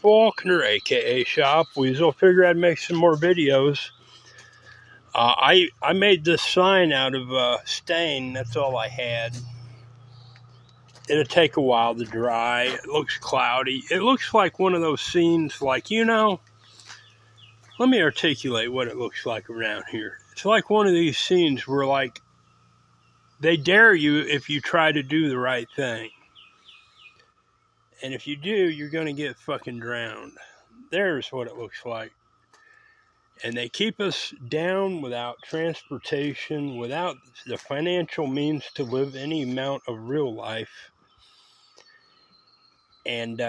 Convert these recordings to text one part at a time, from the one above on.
Faulkner, aka Shop Weasel. Figured I'd make some more videos. I made this sign out of stain. That's all I had. It'll take a while to dry. It looks cloudy. It looks like one of those scenes, like, let me articulate what it looks like around here. It's like one of these scenes where, like, they dare you if you try to do the right thing. And if you do, you're going to get fucking drowned. There's what it looks like. And they keep us down without transportation, without the financial means to live any amount of real life. And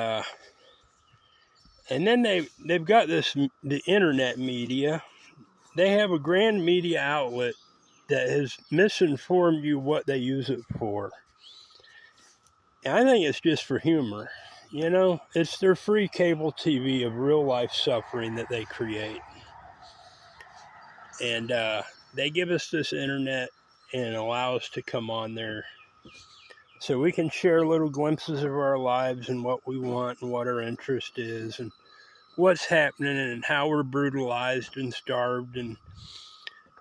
then they've got the internet media. They have a grand media outlet that has misinformed you what they use it for. And I think it's just for humor. It's their free cable TV of real life suffering that they create. And they give us this internet and allow us to come on there so we can share little glimpses of our lives and what we want and what our interest is and what's happening and how we're brutalized and starved and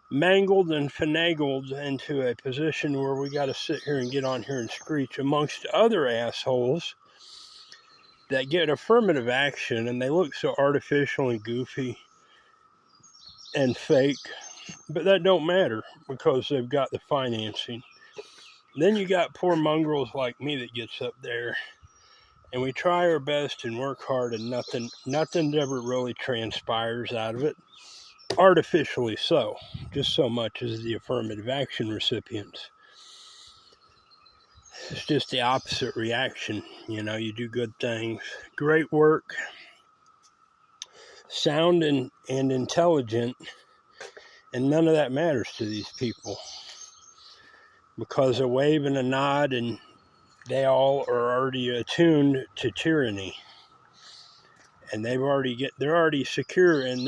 mangled and finagled into a position where we got to sit here and get on here and screech amongst other assholes that get affirmative action, and they look so artificial and goofy and fake, but that don't matter because they've got the financing. Then you got poor mongrels like me that gets up there, and we try our best and work hard, and nothing ever really transpires out of it. Artificially so, just so much as the affirmative action recipients. It's just the opposite reaction. You do good things, great work, sound and intelligent, and none of that matters to these people. Because a wave and a nod, and they all are already attuned to tyranny. And they're already secure in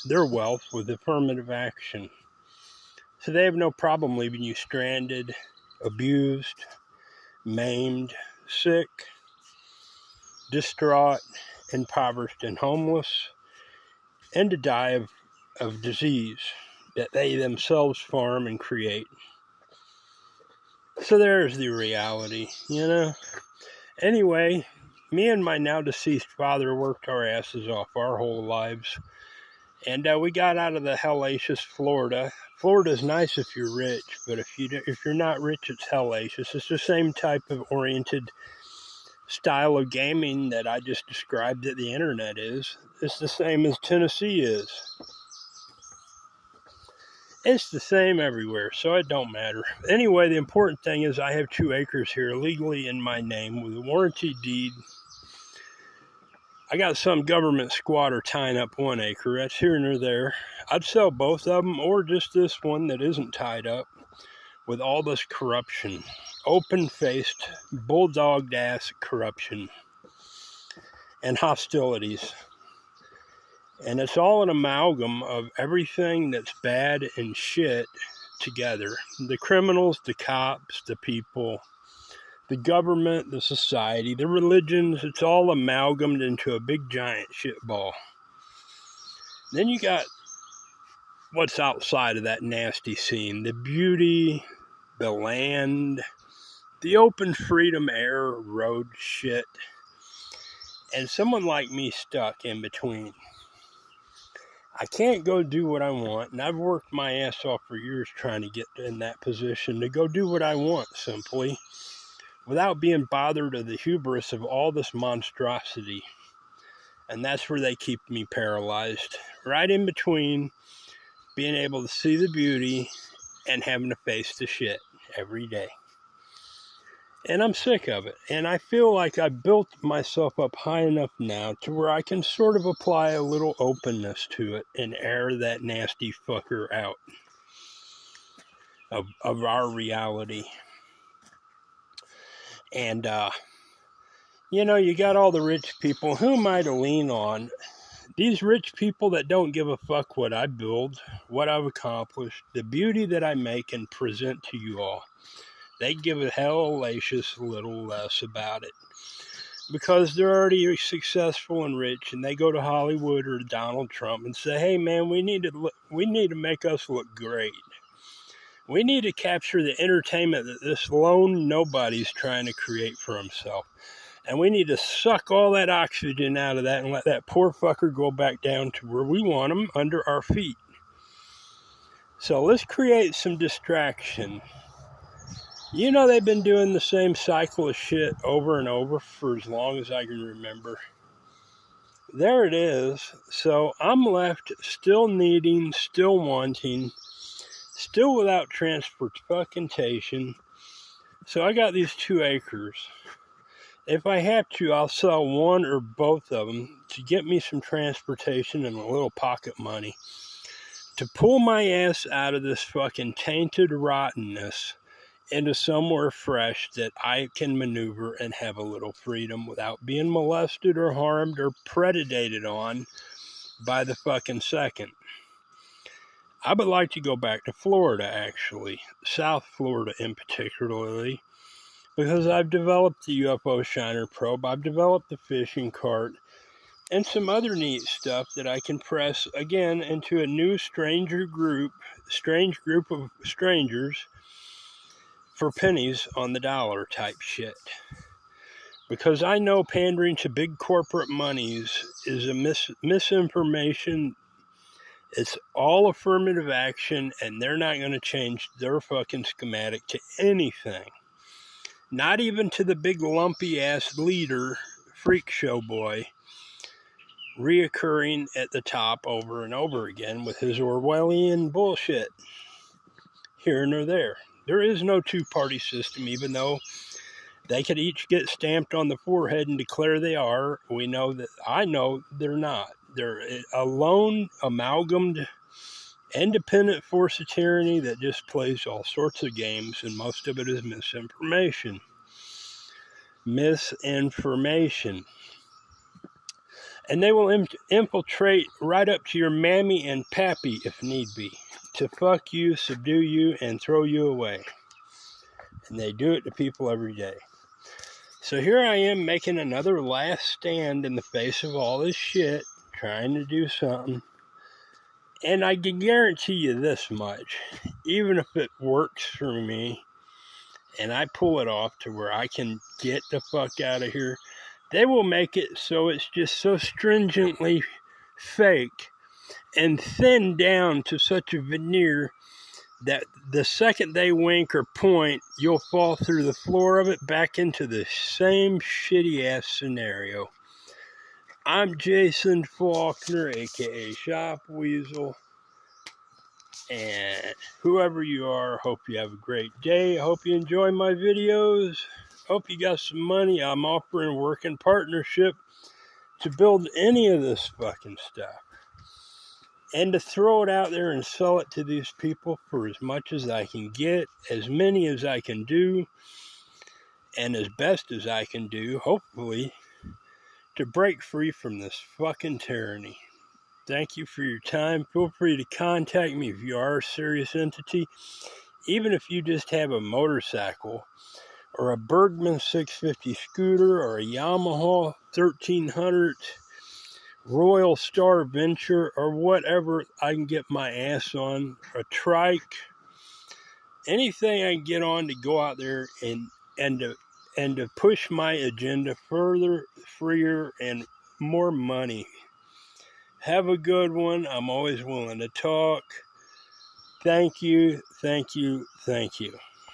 their wealth with affirmative action. So they have no problem leaving you stranded, abused, maimed, sick, distraught, impoverished, and homeless, and to die of disease that they themselves farm and create. So there's the reality, Anyway, me and my now deceased father worked our asses off our whole lives. And we got out of the hellacious Florida. Florida's nice if you're rich, but if you're not rich, it's hellacious. It's the same type of oriented style of gaming that I just described that the internet is. It's the same as Tennessee is. It's the same everywhere, so it don't matter. Anyway, the important thing is I have 2 acres here legally in my name with a warranty deed. I got some government squatter tying up 1 acre. That's here and there. I'd sell both of them or just this one that isn't tied up with all this corruption. Open-faced, bulldogged-ass corruption and hostilities. And it's all an amalgam of everything that's bad and shit together. The criminals, the cops, the people, the government, the society, the religions, it's all amalgamated into a big giant shitball. Then you got what's outside of that nasty scene. The beauty, the land, the open freedom air, road shit. And someone like me stuck in between. I can't go do what I want, and I've worked my ass off for years trying to get in that position to go do what I want, simply, without being bothered of the hubris of all this monstrosity. And that's where they keep me paralyzed, right in between being able to see the beauty and having to face the shit every day. And I'm sick of it. And I feel like I built myself up high enough now to where I can sort of apply a little openness to it and air that nasty fucker out of our reality. And, you got all the rich people. Who am I to lean on? These rich people that don't give a fuck what I build, what I've accomplished, the beauty that I make and present to you all. They give a hellacious little less about it. because they're already successful and rich, and they go to Hollywood or Donald Trump and say, "Hey, man, we need to make us look great. We need to capture the entertainment that this lone nobody's trying to create for himself. And we need to suck all that oxygen out of that and let that poor fucker go back down to where we want him, under our feet. So let's create some distraction." You know, they've been doing the same cycle of shit over and over for as long as I can remember. There it is. So I'm left still needing, still wanting, still without transportation. So I got these 2 acres. If I have to, I'll sell one or both of them to get me some transportation and a little pocket money to pull my ass out of this fucking tainted rottenness into somewhere fresh that I can maneuver and have a little freedom without being molested or harmed or predated on by the fucking second. I would like to go back to Florida, actually, South Florida in particularly, because I've developed the UFO Shiner probe, I've developed the fishing cart, and some other neat stuff that I can press again into a new strange group of strangers for pennies on the dollar type shit. Because I know pandering to big corporate monies is a misinformation. It's all affirmative action, and they're not going to change their fucking schematic to anything. Not even to the big lumpy ass leader, freak show boy, reoccurring at the top over and over again with his Orwellian bullshit here and there. There is no two-party system, even though they could each get stamped on the forehead and declare they are. I know they're not. They're a lone, amalgamed, independent force of tyranny that just plays all sorts of games, and most of it is misinformation. And they will infiltrate right up to your mammy and pappy if need be, to fuck you, subdue you, and throw you away. And they do it to people every day. So here I am making another last stand in the face of all this shit, trying to do something. And I can guarantee you this much, even if it works for me, and I pull it off to where I can get the fuck out of here, they will make it so it's just so stringently fake and thinned down to such a veneer that the second they wink or point, you'll fall through the floor of it back into the same shitty ass scenario. I'm Jason Faulkner, aka Shop Weasel, and whoever you are, hope you have a great day. Hope you enjoy my videos. Hope you got some money. I'm offering a working partnership to build any of this fucking stuff, and to throw it out there and sell it to these people for as much as I can get, as many as I can do, and as best as I can do, hopefully, to break free from this fucking tyranny. Thank you for your time. Feel free to contact me if you are a serious entity, even if you just have a motorcycle, or a Bergman 650 scooter, or a Yamaha 1300 Royal Star Venture, or whatever I can get my ass on, a trike, anything I can get on to go out there and to push my agenda further, freer, and more money. Have a good one. I'm always willing to talk. Thank you, thank you, thank you.